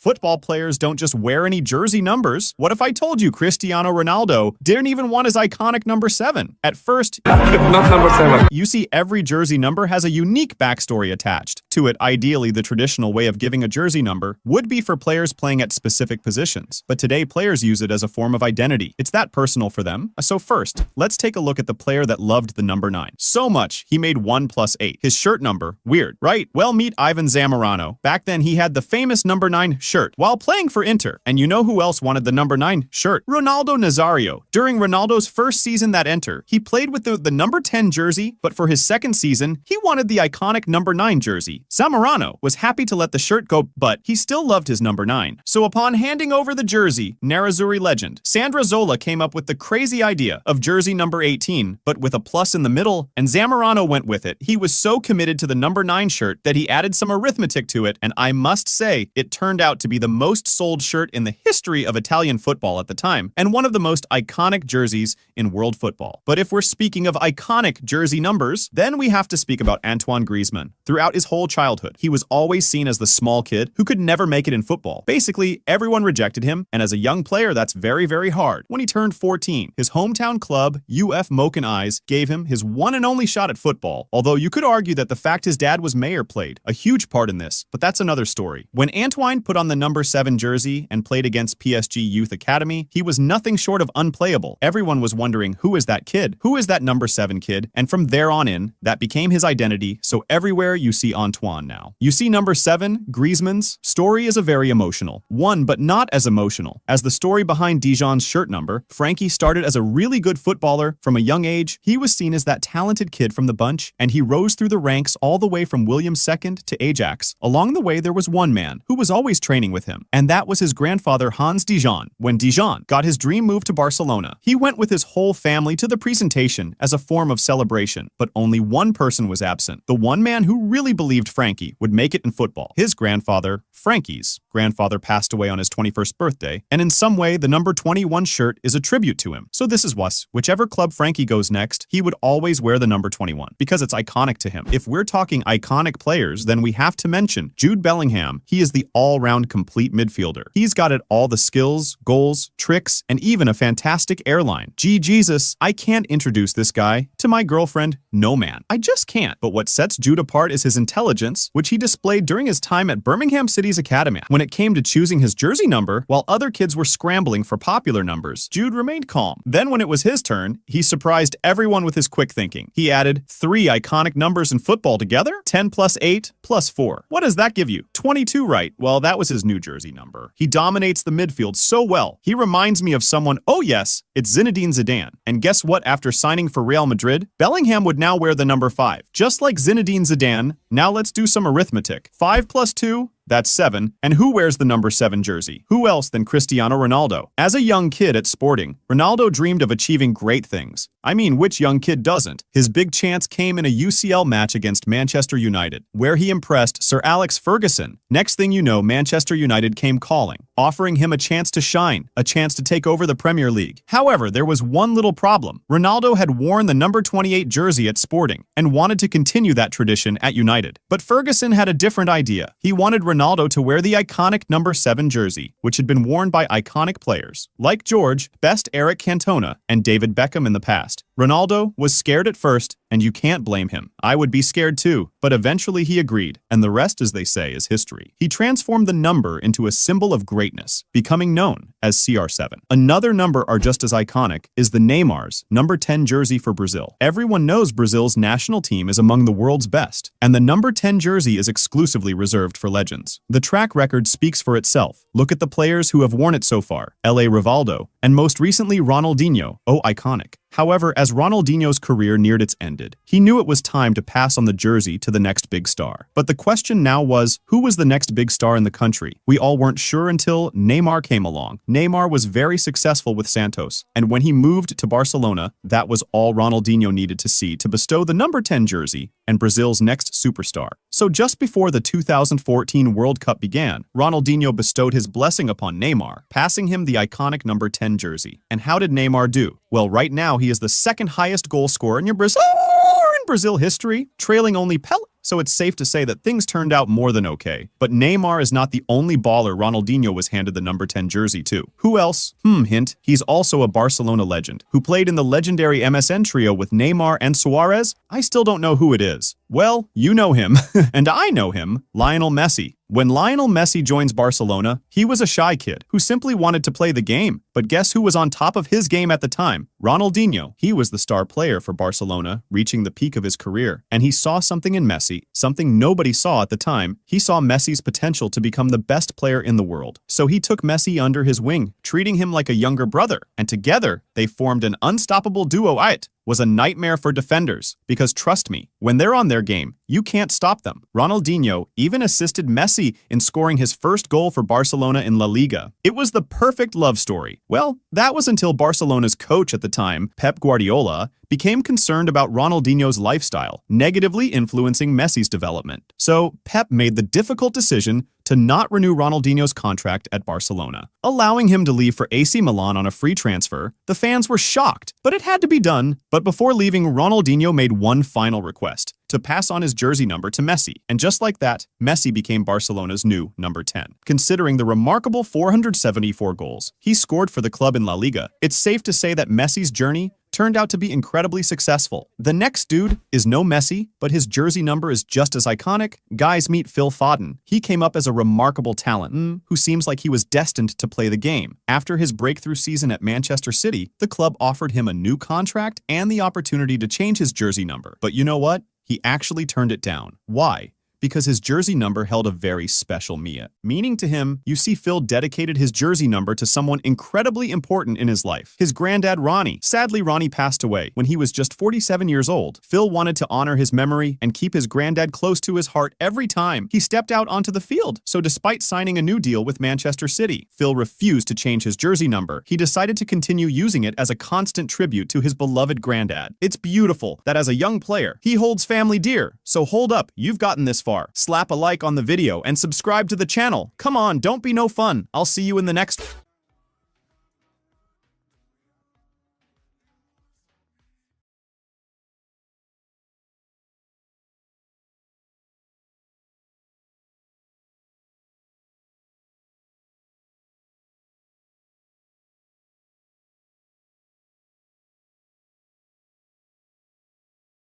Football players don't just wear any jersey numbers. What if I told you Cristiano Ronaldo didn't even want his iconic number 7? At first, Not number 7. you see every jersey number has a unique backstory attached to it. Ideally, the traditional way of giving a jersey number would be for players playing at specific positions, but today players use it as a form of identity. It's that personal for them. So first, let's take a look at the player that loved the number 9 so much he made 1 + 8 his shirt number. Weird, right? Well, meet Ivan Zamorano. Back then, he had the famous number 9 shirt while playing for Inter. And you know who else wanted the number 9 shirt? Ronaldo Nazario. During Ronaldo's first season at Inter, he played with the number 10 jersey, but for his second season, he wanted the iconic number 9 jersey. Zamorano was happy to let the shirt go, but he still loved his number 9. So upon handing over the jersey, Nerazzurri legend Sandro Zola came up with the crazy idea of jersey number 18, but with a plus in the middle, and Zamorano went with it. He was so committed to the number 9 shirt that he added some arithmetic to it, and I must say, it turned out to be the most sold shirt in the history of Italian football at the time, and one of the most iconic jerseys in world football. But if we're speaking of iconic jersey numbers, then we have to speak about Antoine Griezmann. Throughout his whole childhood, he was always seen as the small kid who could never make it in football. Basically, everyone rejected him, and as a young player, that's very, very hard. When he turned 14, his hometown club, UF Moken Eyes, gave him his one and only shot at football, although you could argue that the fact his dad was mayor played a huge part in this, but that's another story. When Antoine put on the number 7 jersey and played against PSG Youth Academy, he was nothing short of unplayable. Everyone was wondering, who is that kid? Who is that number 7 kid? And from there on in, that became his identity, so everywhere you see Antoine now. You see number 7, Griezmann's story is a very emotional one, but not as emotional as the story behind Dijon's shirt number. Frankie started as a really good footballer. From a young age, he was seen as that talented kid from the bunch, and he rose through the ranks all the way from William II to Ajax. Along the way, there was one man who was always training with him, and that was his grandfather Hans Dijon. When Dijon got his dream move to Barcelona, he went with his whole family to the presentation as a form of celebration, but only one person was absent, the one man who really believed Frankie would make it in football. His grandfather, Frankie's grandfather, passed away on his 21st birthday, and in some way, the number 21 shirt is a tribute to him. So this is was, whichever club Frankie goes next, he would always wear the number 21 because it's iconic to him. If we're talking iconic players, then we have to mention Jude Bellingham. He is the all-round complete midfielder. He's got it all: the skills, goals, tricks, and even a fantastic airline. Gee Jesus, I can't introduce this guy to my girlfriend. No man, I just can't. But what sets Jude apart is his intelligence, which he displayed during his time at Birmingham City's academy. When it came to choosing his jersey number, while other kids were scrambling for popular numbers, Jude remained calm. Then when it was his turn, he surprised everyone with his quick thinking. He added 3 iconic numbers in football together: 10 + 8 + 4. What does that give you? 22, right? Well, that was his new jersey number. He dominates the midfield so well. He reminds me of someone. Oh yes, it's Zinedine Zidane. And guess what? After signing for Real Madrid, Bellingham would now wear the number 5. Just like Zinedine Zidane, now let's do some arithmetic. 5 + 2, that's 7. And who wears the number 7 jersey? Who else than Cristiano Ronaldo? As a young kid at Sporting, Ronaldo dreamed of achieving great things. I mean, which young kid doesn't? His big chance came in a UCL match against Manchester United, where he impressed Sir Alex Ferguson. Next thing you know, Manchester United came calling, offering him a chance to shine, a chance to take over the Premier League. However, there was one little problem. Ronaldo had worn the number 28 jersey at Sporting and wanted to continue that tradition at United. But Ferguson had a different idea. He wanted Ronaldo to wear the iconic number 7 jersey, which had been worn by iconic players like George Best, Eric Cantona, and David Beckham in the past. Ronaldo was scared at first, and you can't blame him. I would be scared too, but eventually he agreed, and the rest, as they say, is history. He transformed the number into a symbol of greatness, becoming known as CR7. Another number are just as iconic is the Neymar's number 10 jersey for Brazil. Everyone knows Brazil's national team is among the world's best, and the number 10 jersey is exclusively reserved for legends. The track record speaks for itself. Look at the players who have worn it so far: LA Rivaldo, and most recently Ronaldinho. Oh, iconic. However, as Ronaldinho's career neared its ended, he knew it was time to pass on the jersey to the next big star. But the question now was, who was the next big star in the country? We all weren't sure until Neymar came along. Neymar was very successful with Santos, and when he moved to Barcelona, that was all Ronaldinho needed to see to bestow the number 10 jersey and Brazil's next superstar. So just before the 2014 World Cup began, Ronaldinho bestowed his blessing upon Neymar, passing him the iconic number 10 jersey. And how did Neymar do? Well, right now he is the second highest goal scorer in Brazil history, trailing only so it's safe to say that things turned out more than okay. But Neymar is not the only baller Ronaldinho was handed the number 10 jersey to. Who else? Hint, he's also a Barcelona legend, who played in the legendary MSN trio with Neymar and Suarez. I still don't know who it is. Well, you know him, and I know him, Lionel Messi. When Lionel Messi joins Barcelona, he was a shy kid who simply wanted to play the game. But guess who was on top of his game at the time? Ronaldinho. He was the star player for Barcelona, reaching the peak of his career. And he saw something in Messi, something nobody saw at the time. He saw Messi's potential to become the best player in the world. So he took Messi under his wing, treating him like a younger brother. And together, they formed an unstoppable duo. It was a nightmare for defenders, because trust me, when they're on their game, you can't stop them. Ronaldinho even assisted Messi in scoring his first goal for Barcelona in La Liga. It was the perfect love story. Well, that was until Barcelona's coach at the time, Pep Guardiola, became concerned about Ronaldinho's lifestyle, negatively influencing Messi's development. So Pep made the difficult decision to not renew Ronaldinho's contract at Barcelona, allowing him to leave for AC Milan on a free transfer. The fans were shocked, but it had to be done. But before leaving, Ronaldinho made one final request: to pass on his jersey number to Messi. And just like that, Messi became Barcelona's new number 10. Considering the remarkable 474 goals he scored for the club in La Liga, it's safe to say that Messi's journey turned out to be incredibly successful. The next dude is no Messi, but his jersey number is just as iconic. Guys, meet Phil Foden. He came up as a remarkable talent who seems like he was destined to play the game. After his breakthrough season at Manchester City, the club offered him a new contract and the opportunity to change his jersey number. But you know what? He actually turned it down. Why? Because his jersey number held a very special meaning to him. You see, Phil dedicated his jersey number to someone incredibly important in his life, his granddad Ronnie. Sadly, Ronnie passed away when he was just 47 years old. Phil wanted to honor his memory and keep his granddad close to his heart every time he stepped out onto the field. So despite signing a new deal with Manchester City, Phil refused to change his jersey number. He decided to continue using it as a constant tribute to his beloved granddad. It's beautiful that as a young player, he holds family dear. So hold up, you've gotten this far. Slap a like on the video and subscribe to the channel. Come on, don't be no fun. I'll see you in the next